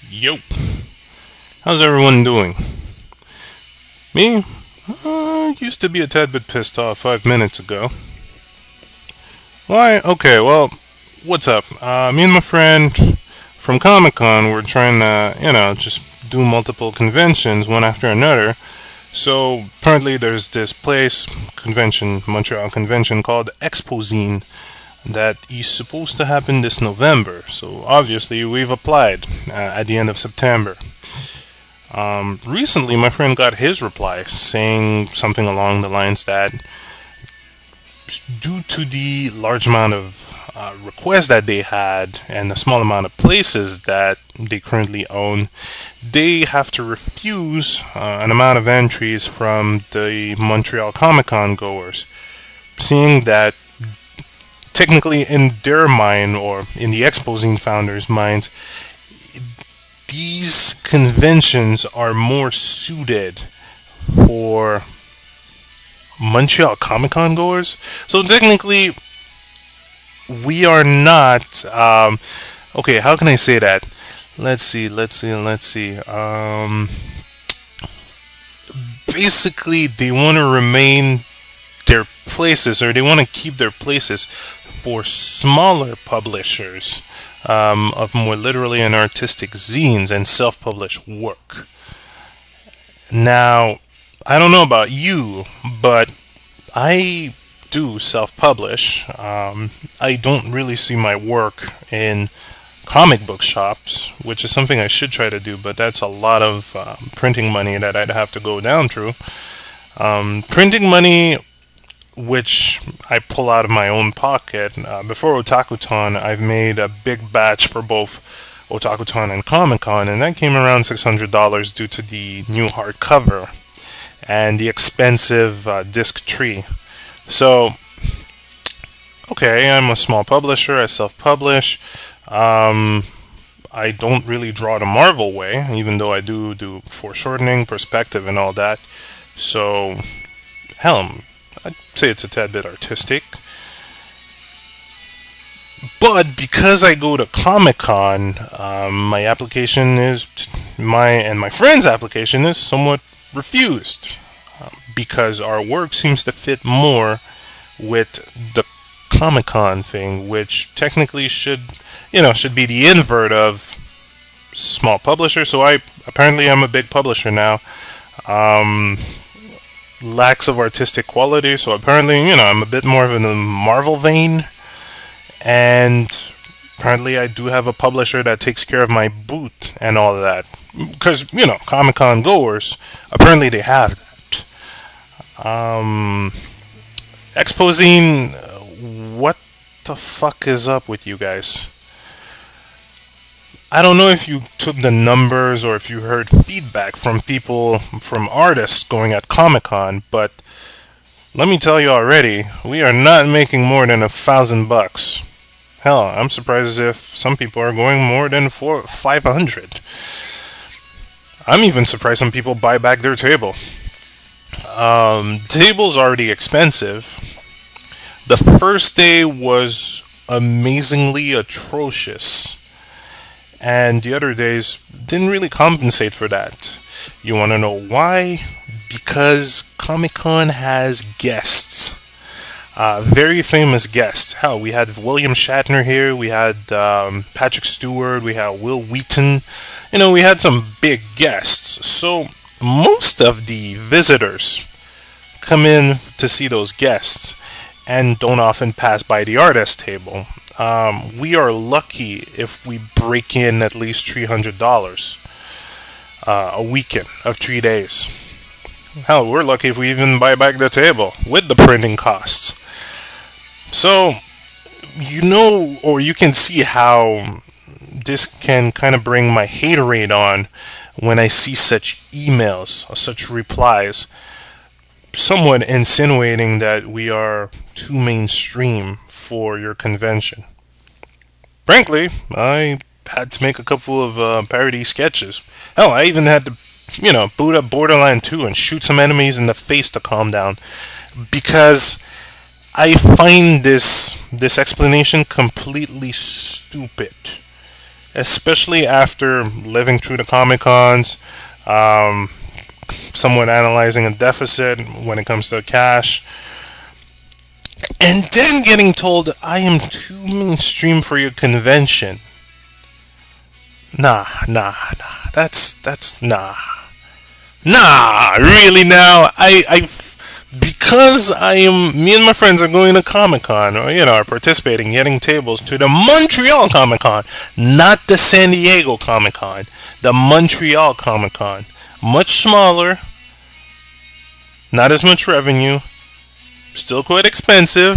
Yo, how's everyone doing? Me? Used to be a tad bit pissed off 5 minutes ago. Why? Okay, well, what's up? Me and my friend from Comic Con were trying to, just do multiple conventions one after another. So apparently there's this Montreal convention called Exposine that is supposed to happen this November. So obviously we've applied at the end of September. Recently, my friend got his reply saying something along the lines that due to the large amount of requests that they had and the small amount of places that they currently own, they have to refuse an amount of entries from the Montreal Comic Con goers, seeing that technically in their mind or in the Exposing founders' minds, these conventions are more suited for Montreal Comic Con goers. So technically, we are not. Okay, how can I say that? Let's see. Basically, they want to remain their places, or they want to keep their places for smaller publishers of more literally and artistic zines and self-published work. Now, I don't know about you, but I do self-publish. I don't really see my work in comic book shops, which is something I should try to do, but that's a lot of printing money that I'd have to go down through. Printing money which I pull out of my own pocket. Before Otakuton, I've made a big batch for both Otakuton and Comic Con, and that came around $600 due to the new hardcover and the expensive disc tree. So, okay, I'm a small publisher, I self-publish. I don't really draw the Marvel way, even though I do foreshortening, perspective, and all that. So, hell, I'd say it's a tad bit artistic. But because I go to Comic Con, my application is my friend's application is somewhat refused because our work seems to fit more with the Comic Con thing, which technically should be the invert of small publisher. So I apparently am a big publisher now. Lacks of artistic quality, so apparently, I'm a bit more of in the Marvel vein, and apparently I do have a publisher that takes care of my booth and all of that, because, Comic-Con goers, apparently they have that. Exposing, what the fuck is up with you guys? I don't know if you took the numbers or if you heard feedback from people, from artists going at Comic-Con, but let me tell you already, we are not making more than $1,000. Hell, I'm surprised if some people are going more than 500. I'm even surprised some people buy back their table. Table's already expensive. The first day was amazingly atrocious, and the other days didn't really compensate for that. You want to know why? Because Comic-Con has guests. Very famous guests. Hell, we had William Shatner here, we had Patrick Stewart, we had Will Wheaton. We had some big guests. So most of the visitors come in to see those guests and don't often pass by the artist table. We are lucky if we break in at least $300 a weekend of 3 days. Hell, we're lucky if we even buy back the table with the printing costs. So, or you can see how this can kind of bring my haterade on when I see such emails, or such replies, somewhat insinuating that we are too mainstream for your convention. Frankly, I had to make a couple of parody sketches. Hell, I even had to, boot up Borderland 2 and shoot some enemies in the face to calm down, because I find this explanation completely stupid. especially after living through the Comic Cons, um, somewhat analyzing a deficit when it comes to cash, and then getting told I am too mainstream for your convention. Nah. That's nah. Nah, really now? Because me and my friends are going to Comic Con, or, are participating, getting tables to the Montreal Comic Con, not the San Diego Comic Con, the Montreal Comic Con. Much smaller, not as much revenue, still quite expensive,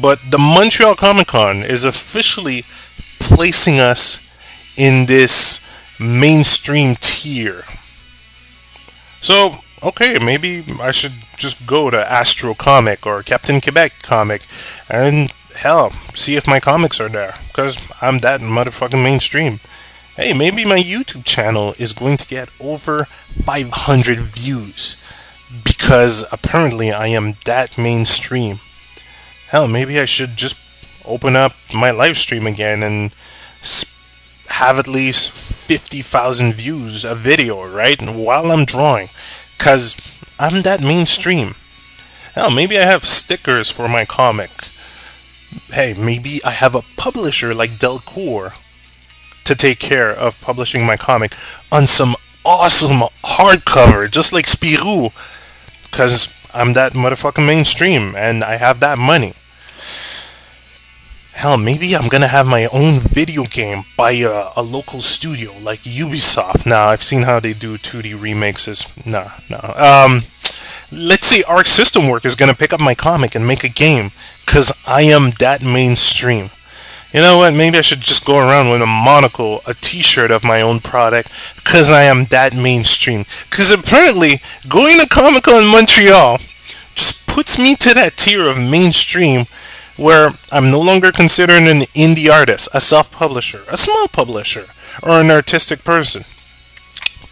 but the Montreal Comic Con is officially placing us in this mainstream tier. So, okay, maybe I should just go to Astro Comic or Captain Quebec Comic and, hell, see if my comics are there, because I'm that motherfucking mainstream. Hey, maybe my YouTube channel is going to get over 500 views because apparently I am that mainstream. Hell, maybe I should just open up my live stream again and have at least 50,000 views a video, right? While I'm drawing. Because I'm that mainstream. Hell, maybe I have stickers for my comic. Hey, maybe I have a publisher like Delcourt to take care of publishing my comic on some awesome hardcover, just like Spirou. Because I'm that motherfucking mainstream and I have that money. Hell, maybe I'm gonna have my own video game by a local studio like Ubisoft. Now, I've seen how they do 2D remakes. No. Let's say Arc System Work is gonna pick up my comic and make a game, cause I am that mainstream. You know what? Maybe I should just go around with a monocle, a T-shirt of my own product, cause I am that mainstream. Cause apparently, going to Comic Con Montreal just puts me to that tier of mainstream, where I'm no longer considered an indie artist, a self-publisher, a small publisher, or an artistic person.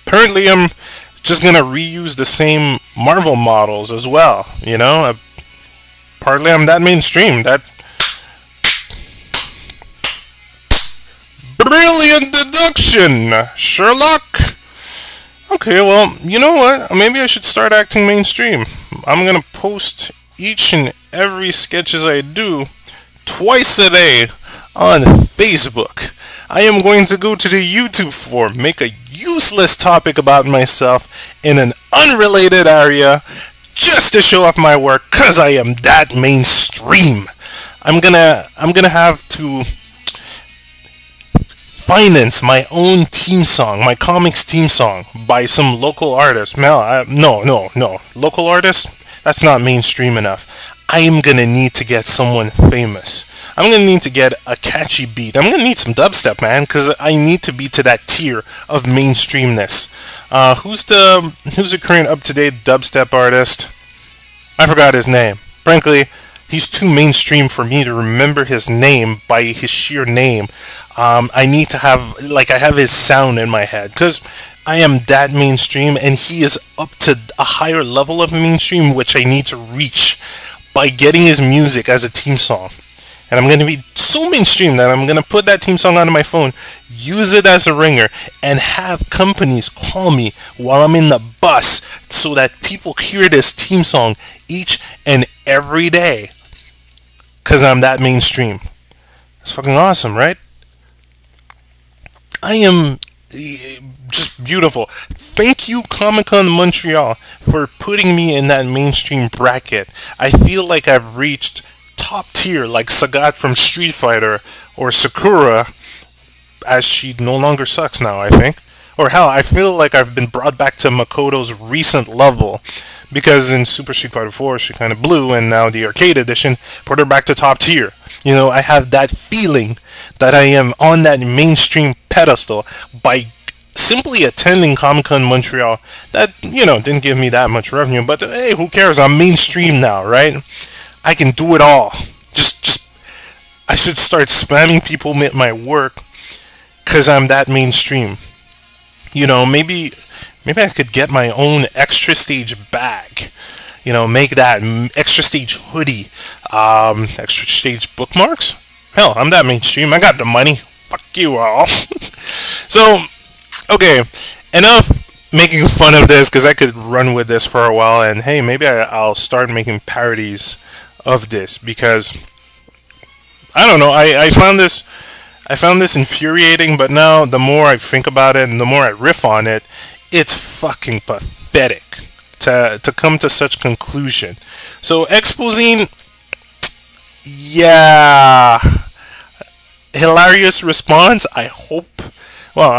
Apparently, I'm just gonna reuse the same Marvel models as well, Partly I'm that mainstream, that brilliant deduction, Sherlock! Okay, well, you know what? Maybe I should start acting mainstream. I'm gonna post each and every sketches I do twice a day on Facebook. I am going to go to the YouTube forum, make a useless topic about myself in an unrelated area just to show off my work, cause I am that mainstream. I'm gonna have to finance my own theme song, my comics theme song, by some local artist. No. Local artist? That's not mainstream enough. I'm gonna need to get someone famous. I'm gonna need to get a catchy beat. I'm gonna need some dubstep, man, because I need to be to that tier of mainstreamness. Who's the current up-to-date dubstep artist? I forgot his name. Frankly, he's too mainstream for me to remember his name by his sheer name. I need to have, I have his sound in my head, because I am that mainstream, and he is up to a higher level of mainstream, which I need to reach by getting his music as a theme song. And I'm going to be so mainstream that I'm going to put that theme song onto my phone, use it as a ringer, and have companies call me while I'm in the bus so that people hear this theme song each and every day. Because I'm that mainstream. That's fucking awesome, right? I am just beautiful. Thank you, Comic-Con Montreal, for putting me in that mainstream bracket. I feel like I've reached top tier, like Sagat from Street Fighter, or Sakura, as she no longer sucks now, I think. Or hell, I feel like I've been brought back to Makoto's recent level, because in Super Street Fighter 4 she kind of blew, and now the arcade edition put her back to top tier. I have that feeling that I am on that mainstream pedestal by simply attending Comic-Con Montreal. That, didn't give me that much revenue, but hey, who cares? I'm mainstream now, right? I can do it all. I should start spamming people with my work, because I'm that mainstream. Maybe I could get my own extra stage bag. Make that extra stage hoodie, extra stage bookmarks. Hell, I'm that mainstream. I got the money. Fuck you all. So, okay, enough making fun of this because I could run with this for a while, and hey, maybe I'll start making parodies of this because I don't know. I found this infuriating, but now the more I think about it and the more I riff on it, it's fucking pathetic to come to such conclusion. So Exposine, yeah, hilarious response. I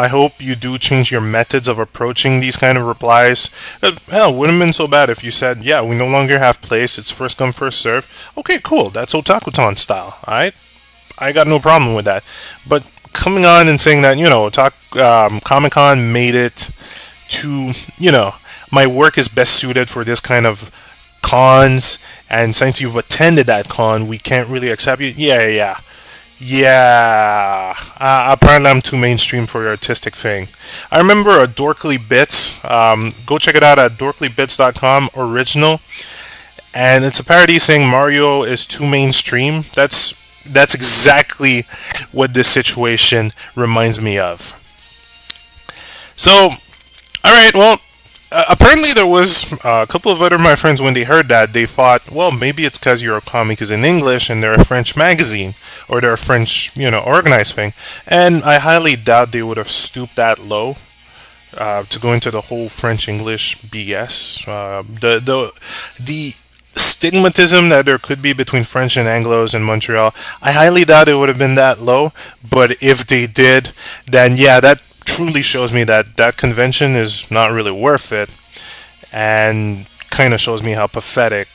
hope you do change your methods of approaching these kind of replies. Hell, wouldn't have been so bad if you said, yeah, we no longer have place, it's first come, first serve. Okay, cool, that's Otakuton style, alright? I got no problem with that. But coming on and saying that, Comic-Con made it to, my work is best suited for this kind of cons, and since you've attended that con, we can't really accept you. Yeah, apparently I'm too mainstream for your artistic thing. I remember a Dorkly Bits. Go check it out at dorklybits.com, original. And it's a parody saying Mario is too mainstream. That's exactly what this situation reminds me of. So, alright, well, apparently there was a couple of other my friends, when they heard that, they thought, well, maybe it's because your comic is in English and they're a French magazine, or they're a French, organized thing. And I highly doubt they would have stooped that low to go into the whole French-English BS. The stigmatism that there could be between French and Anglos in Montreal, I highly doubt it would have been that low. But if they did, then yeah, that truly shows me that that convention is not really worth it, and kind of shows me how pathetic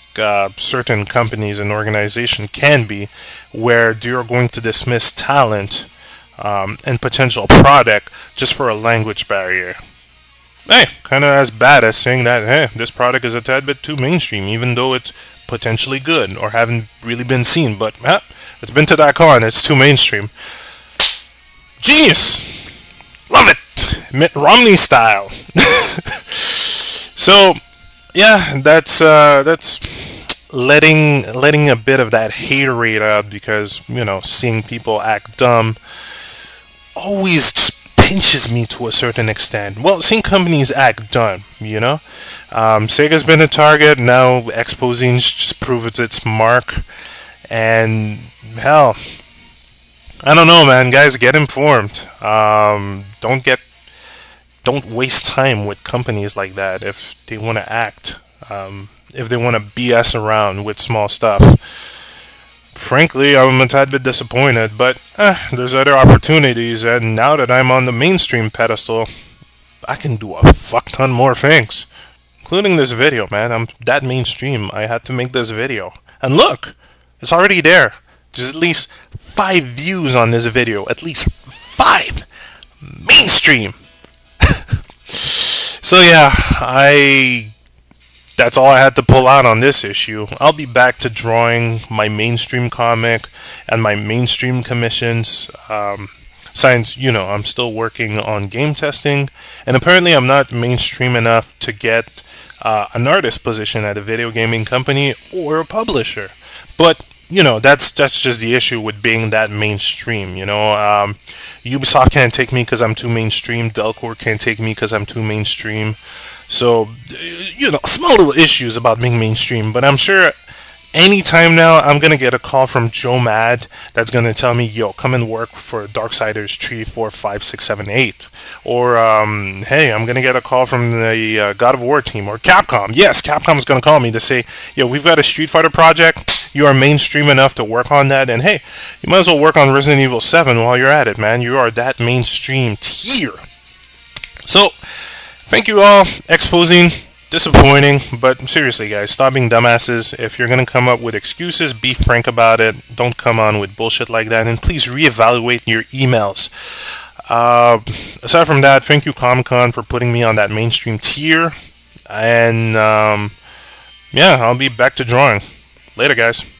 certain companies and organizations can be, where you're going to dismiss talent and potential product just for a language barrier. Hey, kind of as bad as saying that, hey, this product is a tad bit too mainstream, even though it's potentially good or haven't really been seen, but it's been to that con, it's too mainstream. Genius! Love it! Mitt Romney style. So, yeah, that's letting a bit of that haterade out, because, seeing people act dumb always just pinches me to a certain extent. Well, seeing companies act dumb, Sega's been a target, now Exposine's just proved its mark, and hell, I don't know, man. Guys, get informed. Don't waste time with companies like that if they want to act, if they want to BS around with small stuff. Frankly, I'm a tad bit disappointed, but there's other opportunities, and now that I'm on the mainstream pedestal, I can do a fuck ton more things, including this video, man. I'm that mainstream, I had to make this video. And look, it's already there. There's at least 5 views on this video. At least 5! Mainstream! So yeah, that's all I had to pull out on this issue. I'll be back to drawing my mainstream comic and my mainstream commissions. Since, I'm still working on game testing, and apparently I'm not mainstream enough to get an artist position at a video gaming company or a publisher. But that's just the issue with being that mainstream. Ubisoft can't take me because I'm too mainstream. Delcourt can't take me because I'm too mainstream. So, small little issues about being mainstream. But I'm sure anytime now I'm going to get a call from Joe Mad that's going to tell me, yo, come and work for Darksiders 3, 4, 5, 6, 7, 8. Or, hey, I'm going to get a call from the God of War team, or Capcom. Yes, Capcom's going to call me to say, yo, we've got a Street Fighter project. You are mainstream enough to work on that, and hey, you might as well work on Resident Evil 7 while you're at it, man. You are that mainstream tier. So, thank you all. Exposing, disappointing, but seriously, guys, stop being dumbasses. If you're gonna come up with excuses, be frank about it. Don't come on with bullshit like that, and please reevaluate your emails. Aside from that, thank you, Comic-Con, for putting me on that mainstream tier, and yeah, I'll be back to drawing. Later, guys.